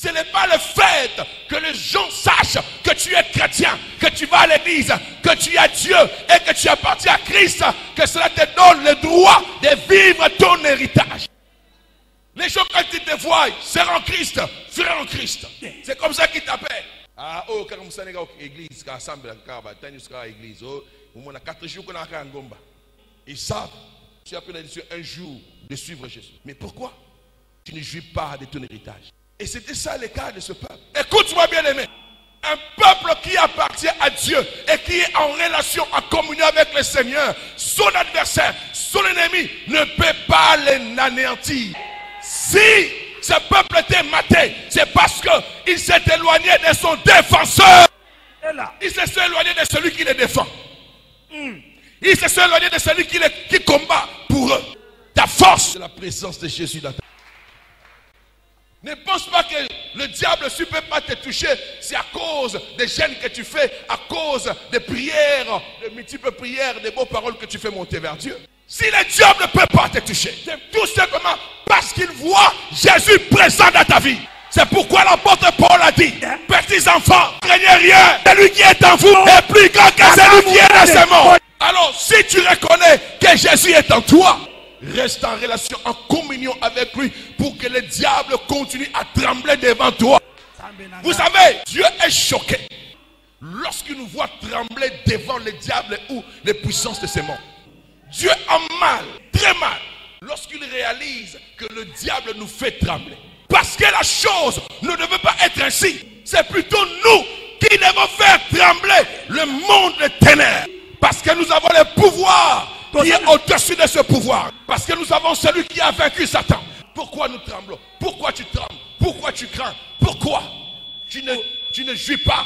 Ce n'est pas le fait que les gens sachent que tu es chrétien, que tu vas à l'église, que tu as Dieu et que tu appartiens à Christ, que cela te donne le droit de vivre ton héritage. Les gens, quand ils te voient, seront en Christ, seront en Christ. C'est comme ça qu'ils t'appellent. Ah, oh, quand on s'en est à l'église, quand on s'en est à l'église, on a 4 jours qu'on a un gomba. Ils savent, tu as pris la décision un jour de suivre Jésus. Mais pourquoi tu ne jouis pas de ton héritage? Et c'était ça le cas de ce peuple. Écoute-moi bien aimé. Un peuple qui appartient à Dieu et qui est en relation, en communion avec le Seigneur, son adversaire, son ennemi, ne peut pas l'anéantir. Si ce peuple était maté, c'est parce qu'il s'est éloigné de son défenseur. Il s'est éloigné de celui qui les défend. Il s'est éloigné de celui qui combat pour eux. Ta force, c'est la présence de Jésus dans ta vie. Ne pense pas que le diable ne peut pas te toucher. C'est à cause des jeûnes que tu fais, à cause des prières, de multiples prières, des beaux paroles que tu fais monter vers Dieu. Si le diable ne peut pas te toucher, c'est tout simplement parce qu'il voit Jésus présent dans ta vie. C'est pourquoi l'apôtre Paul a dit: petits enfants, ne craignez rien. Celui qui est en vous est plus grand que celui qui est dans ce monde. Alors, si tu reconnais que Jésus est en toi, reste en relation, en communion avec lui pour que le diable continue à trembler devant toi. Vous savez, Dieu est choqué lorsqu'il nous voit trembler devant le diable ou les puissances de ce monde. Dieu a mal, très mal, lorsqu'il réalise que le diable nous fait trembler. Parce que la chose ne devait pas être ainsi. C'est plutôt nous qui devons faire trembler le monde des ténèbres. Parce que nous avons le pouvoir qui est au-dessus de ce pouvoir. Parce que nous avons celui qui a vaincu Satan. Pourquoi nous tremblons? Pourquoi tu trembles? Pourquoi tu crains? Pourquoi tu ne jouis pas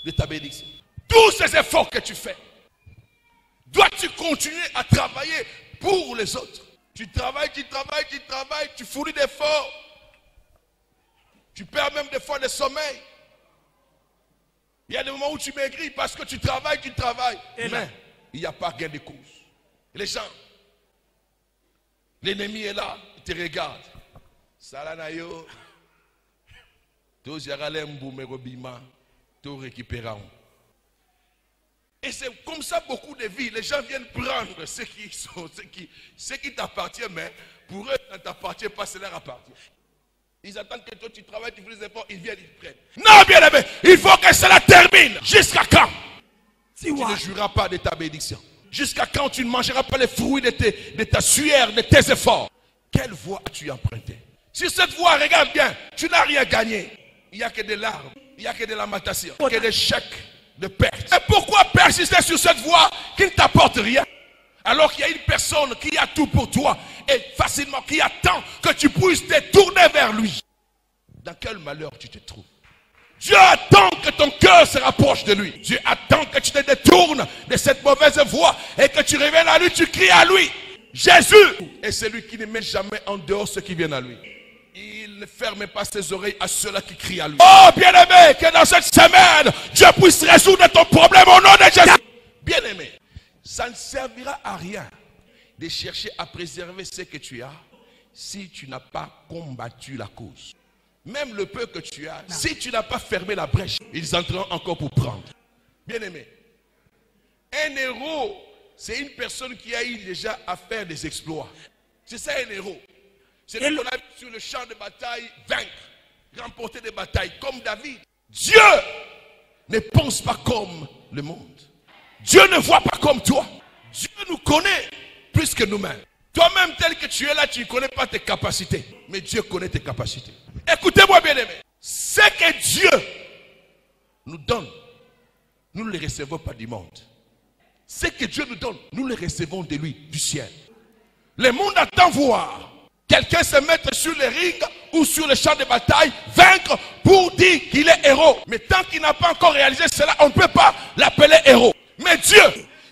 de ta bénédiction? Tous ces efforts que tu fais, dois-tu continuer à travailler pour les autres? Tu travailles, tu fournis d'efforts. Tu perds même des fois le sommeil. Il y a des moments où tu maigris parce que tu travailles. Mais il n'y a pas gain de cause. Les gens, l'ennemi est là, il te regarde. Salanayo, tous yaralem boumerobima, tous récupérant. Et c'est comme ça beaucoup de vies. Les gens viennent prendre ce qui t'appartient, mais pour eux, ça ne t'appartient pas, ça leur appartient. Ils attendent que toi tu travailles, tu fais des efforts, ils viennent, ils prennent. Non, bien aimé, il faut que cela termine. Jusqu'à quand tu ne jouiras pas de ta bénédiction? Jusqu'à quand tu ne mangeras pas les fruits de ta sueur, de tes efforts? Quelle voie as-tu emprunté? Sur cette voie, regarde bien, tu n'as rien gagné. Il n'y a que des larmes, il n'y a que de lamentation, que des chèques de perte. Et pourquoi persister sur cette voie qui ne t'apporte rien? Alors qu'il y a une personne qui a tout pour toi et facilement qui attend que tu puisses te tourner vers lui. Dans quel malheur tu te trouves? Dieu attend que ton cœur se rapproche de lui. Dieu attend que tu te détournes de cette mauvaise voie et que tu reviennes à lui, tu cries à lui. Jésus est celui qui ne met jamais en dehors ceux qui viennent à lui. Il ne ferme pas ses oreilles à ceux-là qui crient à lui. Oh bien-aimé, que dans cette semaine, Dieu puisse résoudre ton problème au nom de Jésus. Bien-aimé, ça ne servira à rien de chercher à préserver ce que tu as si tu n'as pas combattu la cause. Même le peu que tu as, si tu n'as pas fermé la brèche, ils entreront encore pour prendre. Bien-aimé, un héros, c'est une personne qui a eu déjà à faire des exploits. C'est ça un héros. C'est ce qu'on a vu sur le champ de bataille, vaincre, remporter des batailles comme David. Dieu ne pense pas comme le monde. Dieu ne voit pas comme toi. Dieu nous connaît plus que nous-mêmes. Toi-même tel que tu es là, tu ne connais pas tes capacités. Mais Dieu connaît tes capacités. Écoutez-moi bien aimé. Ce que Dieu nous donne, nous ne le recevons pas du monde. Ce que Dieu nous donne, nous le recevons de lui, du ciel. Le monde attend voir quelqu'un se mettre sur le ring ou sur le champ de bataille, vaincre pour dire qu'il est héros. Mais tant qu'il n'a pas encore réalisé cela, on ne peut pas l'appeler héros. Mais Dieu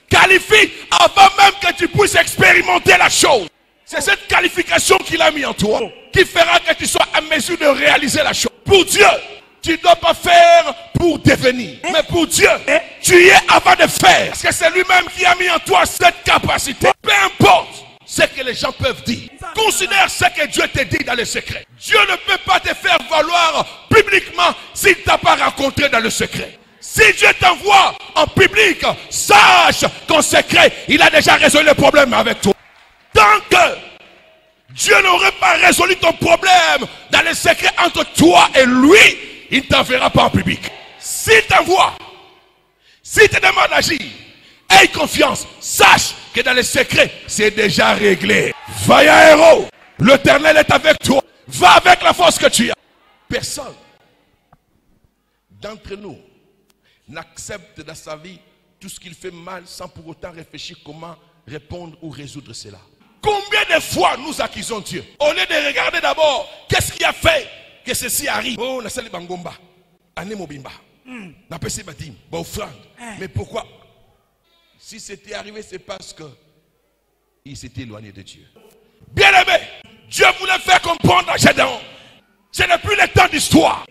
qualifie avant même que tu puisses expérimenter la chose. C'est cette qualification qu'il a mis en toi qui fera que tu sois à mesure de réaliser la chose. Pour Dieu, tu ne dois pas faire pour devenir. Mais pour Dieu, tu y es avant de faire. Parce que c'est lui-même qui a mis en toi cette capacité. Peu importe ce que les gens peuvent dire. Considère ce que Dieu te dit dans le secret. Dieu ne peut pas te faire valoir publiquement s'il ne t'a pas rencontré dans le secret. Si Dieu t'envoie en public, sache qu'en secret, il a déjà résolu le problème avec toi. Tant que Dieu n'aurait pas résolu ton problème dans le secret entre toi et lui, il ne t'enverra pas en public. S'il t'envoie, s'il te demande d'agir, aie confiance, sache que dans le secret, c'est déjà réglé. Vaillant héros, l'Éternel est avec toi. Va avec la force que tu as. Personne d'entre nous n'accepte dans sa vie tout ce qu'il fait mal sans pour autant réfléchir comment répondre ou résoudre cela. Combien de fois nous accusons Dieu au lieu de regarder d'abord qu'est-ce qui a fait que ceci arrive. Oh, na sali bangomba, ane mobimba, na pesi batim, ba offrande. Mais pourquoi? Si c'était arrivé, c'est parce que il s'était éloigné de Dieu. Bien aimé, Dieu voulait faire comprendre à Gédéon. Ce n'est plus le temps d'histoire.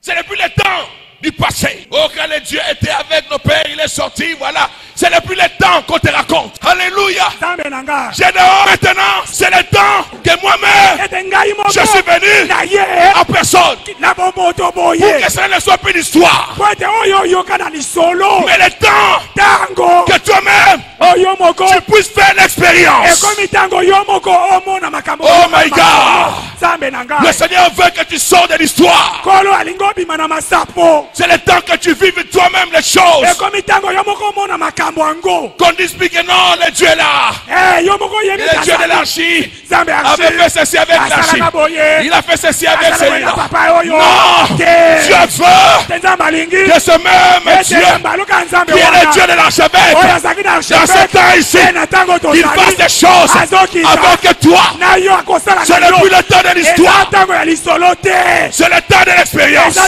Ce n'est plus le temps du passé. Oh, quand le Dieu était avec nos pères, il est sorti, voilà. Ce n'est plus le temps qu'on te raconte. Alléluia. Gédéon, maintenant, c'est le temps que moi-même, je suis venu en personne. Pour que ça ne soit plus d'histoire. Mais le temps que toi-même, tu puisses faire l'expérience. Oh my God. Le Seigneur veut que tu sors de l'histoire. C'est le temps que tu vives toi-même les choses. Qu'on dise que non, le Dieu est là. Le Dieu de l'archi avait fait ceci avec l'archi. Il a fait ceci avec celui-là. Non, Dieu veut que ce même Dieu, qui est le Dieu de l'archevêque, dans ce temps ici, il fasse des choses avec toi. Ce n'est plus le temps de l'histoire. C'est le temps de l'expérience.